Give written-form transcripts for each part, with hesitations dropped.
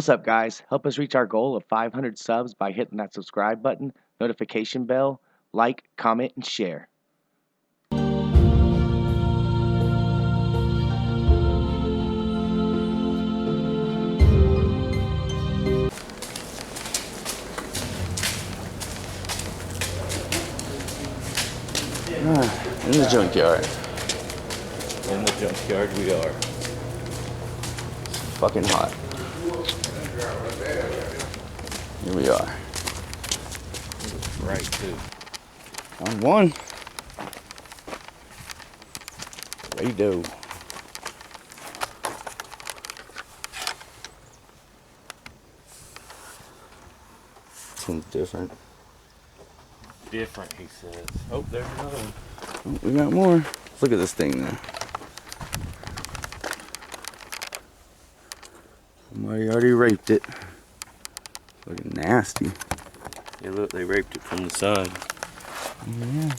What's up, guys? Help us reach our goal of 500 subs by hitting that subscribe button, notification bell, like, comment, and share. In the junkyard. In the junkyard we are. It's fucking hot. Here we are. Right too. On one. Ready to go. This one's different. Different, he says. Oh, there's another one. Oh, we got more. Let's look at this thing now. Somebody already raped it. Looking nasty. Yeah, look, they raped it from the side. Yeah.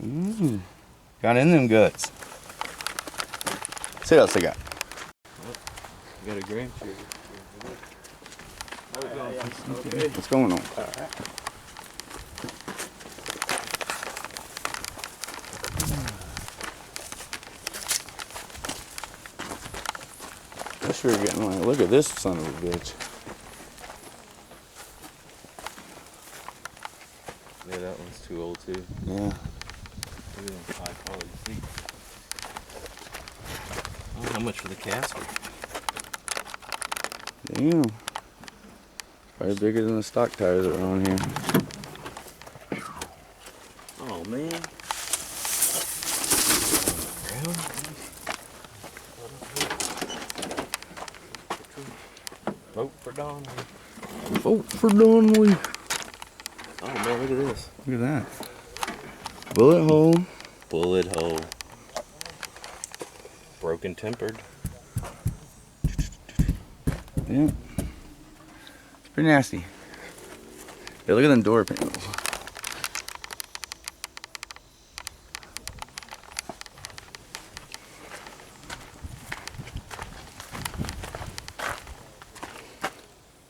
Ooh. Got in them guts. See what else I got? You got a Grand Cherokee. Okay. What's going on? I sure getting like, look at this son of a bitch. Yeah, that one's too old too. Yeah. Look at them high quality seats. Oh, how much for the casket? Damn. Probably bigger than the stock tires that are on here. Oh man. Vote for Donnelly. Vote for Donnelly. Oh man, look at this. Look at that. Bullet hole. Bullet hole. Broken tempered. Yeah. It's pretty nasty. Hey, look at them door panels.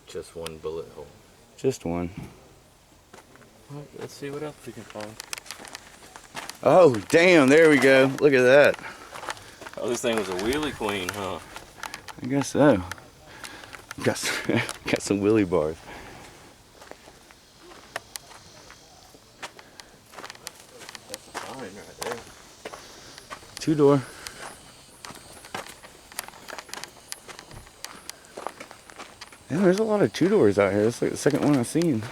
Just one bullet hole. Just one. Well, let's see what else we can find. Oh, damn, there we go. Look at that. Oh, this thing was a wheelie queen, huh? I guess so. Got some wheelie bars. That's a fine right there. Two door. Yeah, there's a lot of two doors out here. That's like the second one I've seen.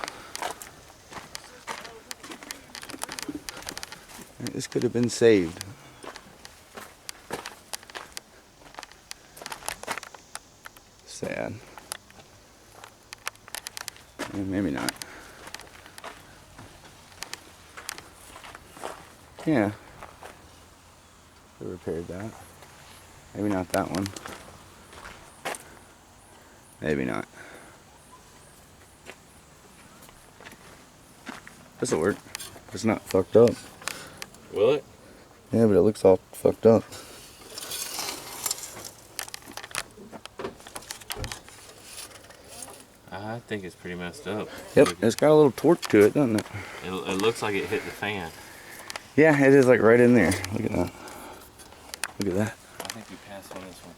This could have been saved. Sad. Yeah, maybe not. Yeah. They repaired that. Maybe not that one. Maybe not. This'll work. It's not fucked up. Will it? Yeah, but it looks all fucked up. I think it's pretty messed up. Yep, it's got a little torque to it, doesn't it? It looks like it hit the fan. Yeah, it is like right in there. Look at that. Look at that. I think you passed on this one.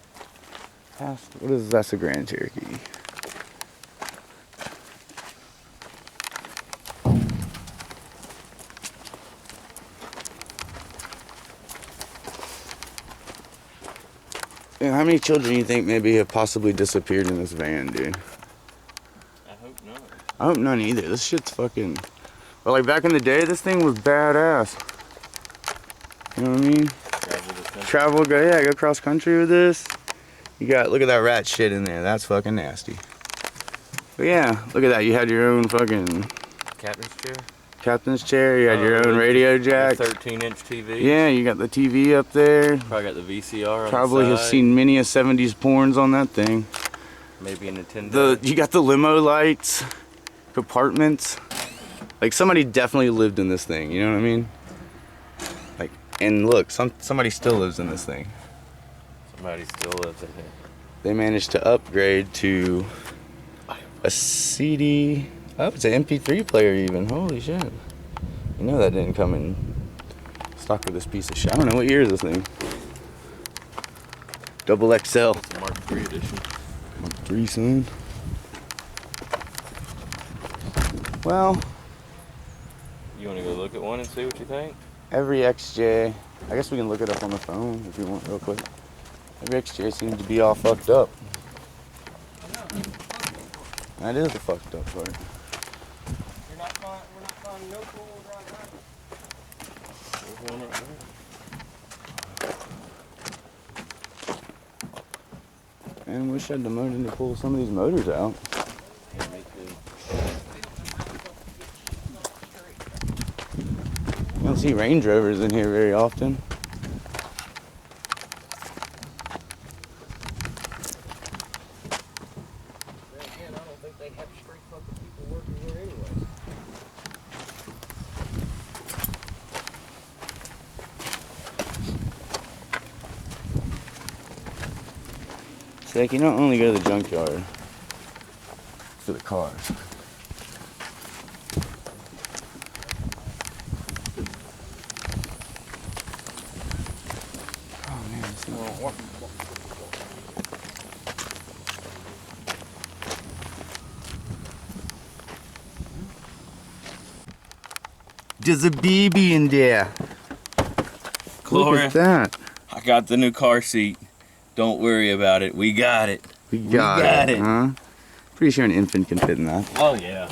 Past, what is that's a Grand Cherokee. Yeah, how many children do you think maybe have possibly disappeared in this van, dude? I hope not. I hope none either. This shit's fucking... Well, like back in the day, this thing was badass. You know what I mean? Travel, go cross country with this. You got, look at that rat shit in there. That's fucking nasty. But yeah, look at that. You had your own fucking... Captain's chair? Captain's chair. You had your own radio jack. 13-inch TV. Yeah, you got the TV up there. Probably got the VCR on Probably the have side. seen many a 70s porns on that thing. Maybe a Nintendo. You got the limo lights, compartments. Like somebody definitely lived in this thing. You know what I mean? Like, and look, somebody still lives in this thing. Somebody still lives in here. they managed to upgrade to a CD. Oh, it's an MP3 player even. Holy shit. You know that didn't come in stock with this piece of shit. I don't know, what year is this thing? Double XL. It's a Mark III edition. Mark III, son. Well, You want to go look at one and see what you think? every XJ, I guess we can look it up on the phone if you want real quick. Every XJ seems to be all fucked up. That is the fucked up part. We're not finding no tools right now. There's one right there. Man, wish I had the money to pull some of these motors out. Yeah, me too. You don't see Range Rovers in here very often. Man, I don't think they have straight fucking people working here anyway. It's like you don't only go to the junkyard for the cars. Oh man, it's not. There's a baby in there. Look Gloria, at that. I got the new car seat. Don't worry about it. We got it. We got it. Huh? Pretty sure an infant can fit in that. Oh, yeah.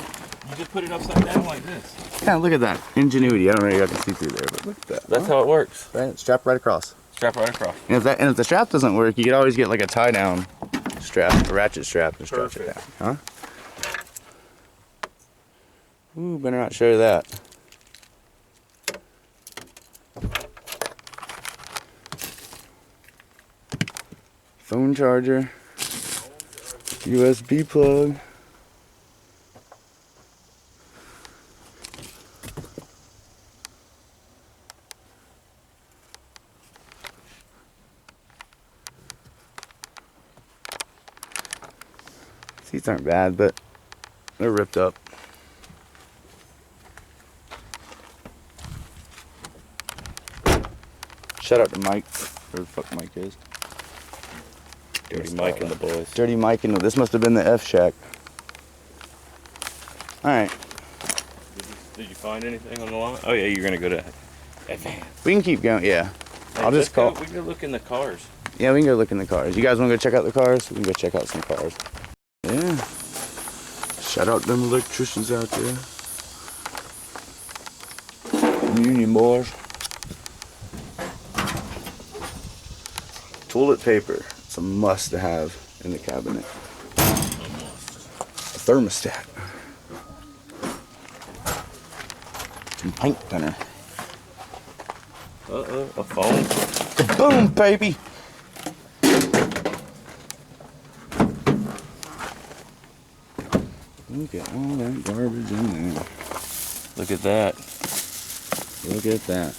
You just put it upside down like this. Yeah, look at that. Ingenuity. I don't know if you can see through there, but look at that. That's how it works. Right, strap right across. Strap right across. And if the strap doesn't work, you could always get like a tie down strap, a ratchet strap, and strap it down. Huh? Ooh, better not show that. Phone charger, USB plug. Seats aren't bad, but they're ripped up. Shout out to Mike, where the fuck Mike is. Dirty Mike and the boys. Dirty Mike, and this must have been the F Shack. Alright, Did you find anything on the line? Oh, yeah, you're going to go to Advance. we can keep going, yeah. Hey, I'll just call. We can go look in the cars. Yeah, we can go look in the cars. You guys want to go check out the cars? We can go check out some cars. Yeah. Shout out them electricians out there. Union boys. Toilet paper. It's a must to have in the cabinet. A thermostat. Some paint thinner. Uh-oh, a phone. Boom, baby! Look at all that garbage in there. Look at that. Look at that.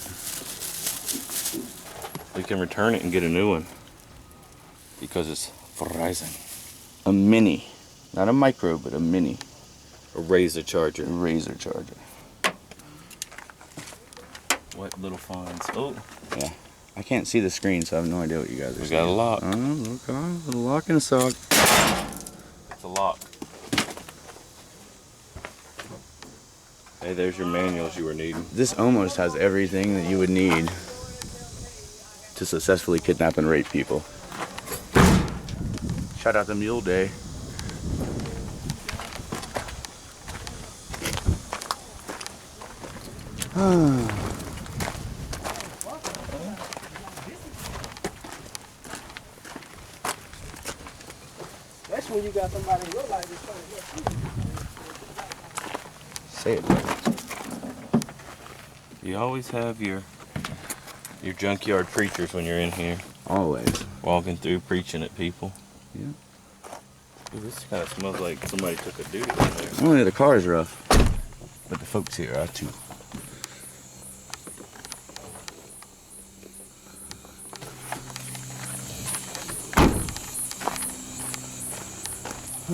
We can return it and get a new one. Because it's Verizon. A mini. Not a micro, but a mini. A razor charger. A razor charger. What little finds? Oh, Yeah. I can't see the screen, so I have no idea what you guys are we saying. got a lock. Oh, okay. A lock and a sock. It's a lock. Hey, there's your manuals you were needing. This almost has everything that you would need to successfully kidnap and rape people. Shout out to Mule Day. That's when you got somebody who look like this person. Say it. You always have your junkyard preachers when you're in here, Always. walking through preaching at people. Yeah. Ooh, this kind of smells like somebody took a duty in there. Only the car's rough, but the folks here are too.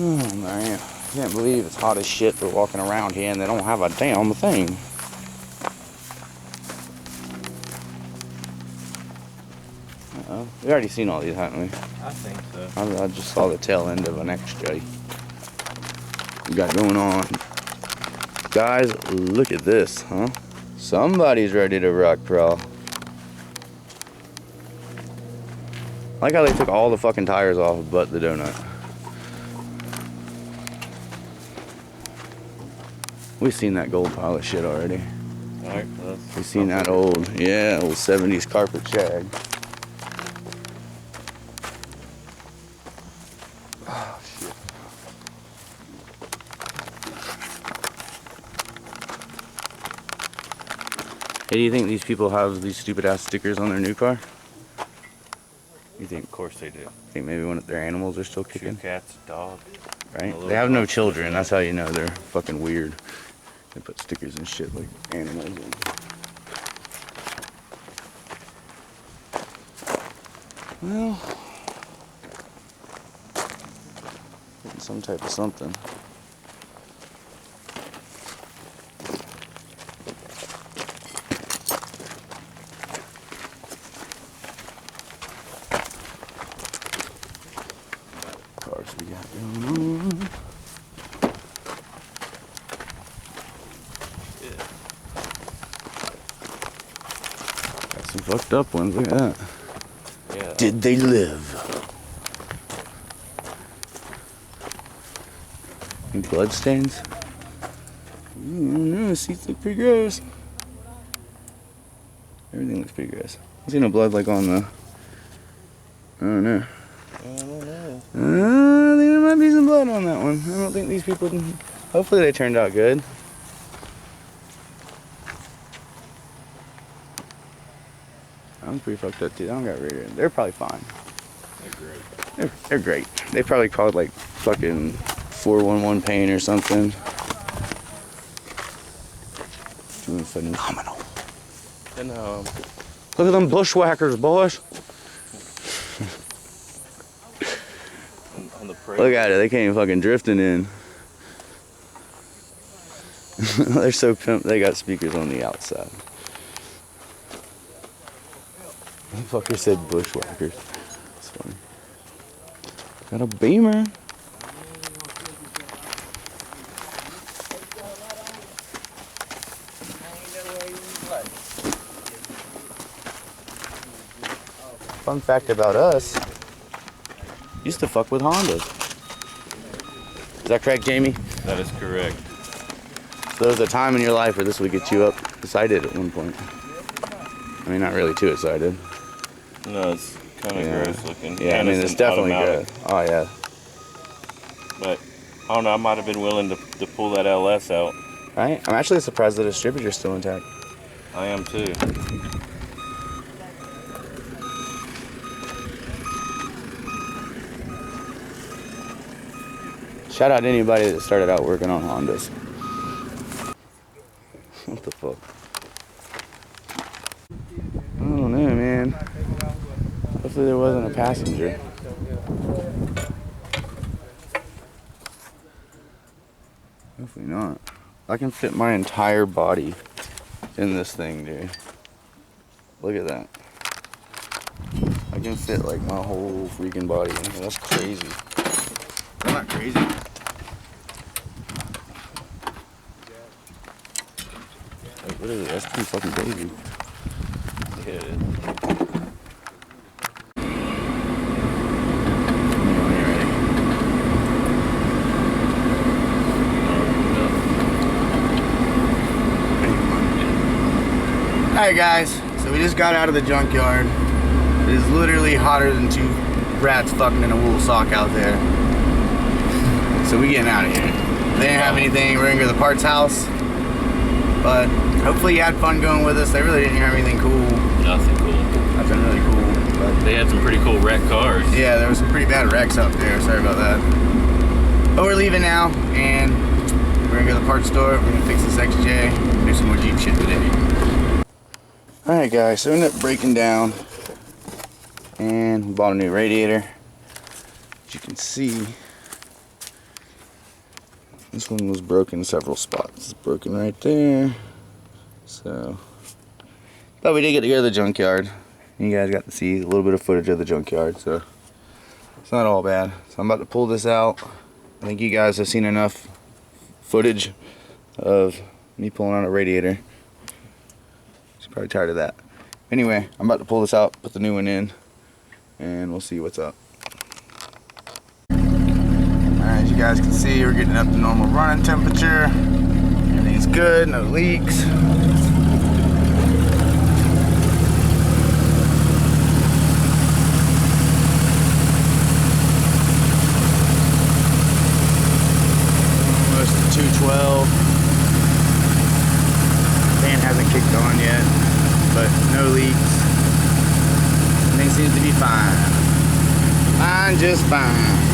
Oh man, I can't believe it's hot as shit for walking around here and they don't have a damn thing. Uh-oh. We already seen all these, haven't we? I think so. I just saw the tail end of an extra we got going on. Guys, look at this, huh? Somebody's ready to rock crawl. I like how they took all the fucking tires off but the donut. We've seen that gold pile of shit already. Alright, We've seen that old 70s carpet shag. Oh, shit. Hey, do you think these people have these stupid ass stickers on their new car? You think? Of course they do. Think maybe one of their animals are still Two kicking? cats, dog. Right? They have no children. That's how you know they're fucking weird. They put stickers and shit like animals in. Well, getting some type of something. Cars we got going on. Got some fucked up ones. Look at that. Yeah. Did they live? Any blood stains? No, seats look pretty gross. Everything looks pretty gross. I see no blood like on the. I don't know. I don't know. I think there might be some blood on that one. I don't think these people. Hopefully they turned out good. I'm pretty fucked up too. I don't got radar. They're probably fine. They're great. They're great. They probably called like fucking 411 pain or something. Doing phenomenal. And Look at them bushwhackers, boys. on the parade. Look at it. They came fucking drifting in. They're so pimped. They got speakers on the outside. The fucker said bushwhackers. That's funny. Got a Beamer. Fun fact about us, used to fuck with Hondas. Is that correct, Jamie? That is correct. So there was a time in your life where this would get you up excited at one point. I mean, not really too excited. No, it's kind of gross looking. Yeah, And I mean, it's definitely automatic. good. Oh, yeah. But I don't know. I might have been willing to pull that LS out. Right? I'm actually surprised the distributor's still intact. I am too. Shout out to anybody that started out working on Hondas. What the fuck? I don't know, man. Hopefully there wasn't a passenger. Hopefully not. I can fit my entire body in this thing, dude. Look at that. I can fit like my whole freaking body in here. That's crazy. I'm not crazy. Like, what is it? That's pretty fucking crazy. Yeah, it is. Alright guys, so we just got out of the junkyard. It is literally hotter than two rats fucking in a wool sock out there. So we getting out of here. They didn't have anything, we're gonna go to the parts house. But hopefully you had fun going with us. They really didn't have anything cool. Nothing cool. Nothing really cool. But They had some pretty cool wreck cars. yeah, there was some pretty bad wrecks out there. Sorry about that. But we're leaving now, and we're gonna go to the parts store. We're gonna fix this XJ, and do some more Jeep shit today. Alright guys, so we ended up breaking down, and we bought a new radiator. As you can see, This one was broken in several spots. It's broken right there. So, but we did get to go to the junkyard. You guys got to see a little bit of footage of the junkyard, so it's not all bad. So I'm about to pull this out. I think you guys have seen enough footage of me pulling out a radiator. She's probably tired of that. Anyway, I'm about to pull this out, put the new one in, and we'll see what's up. Alright, as you guys can see, we're getting up to normal running temperature. Everything's good, no leaks. Almost to 212. Fan hasn't kicked on yet, but no leaks. Everything seems to be fine. Fine, just fine.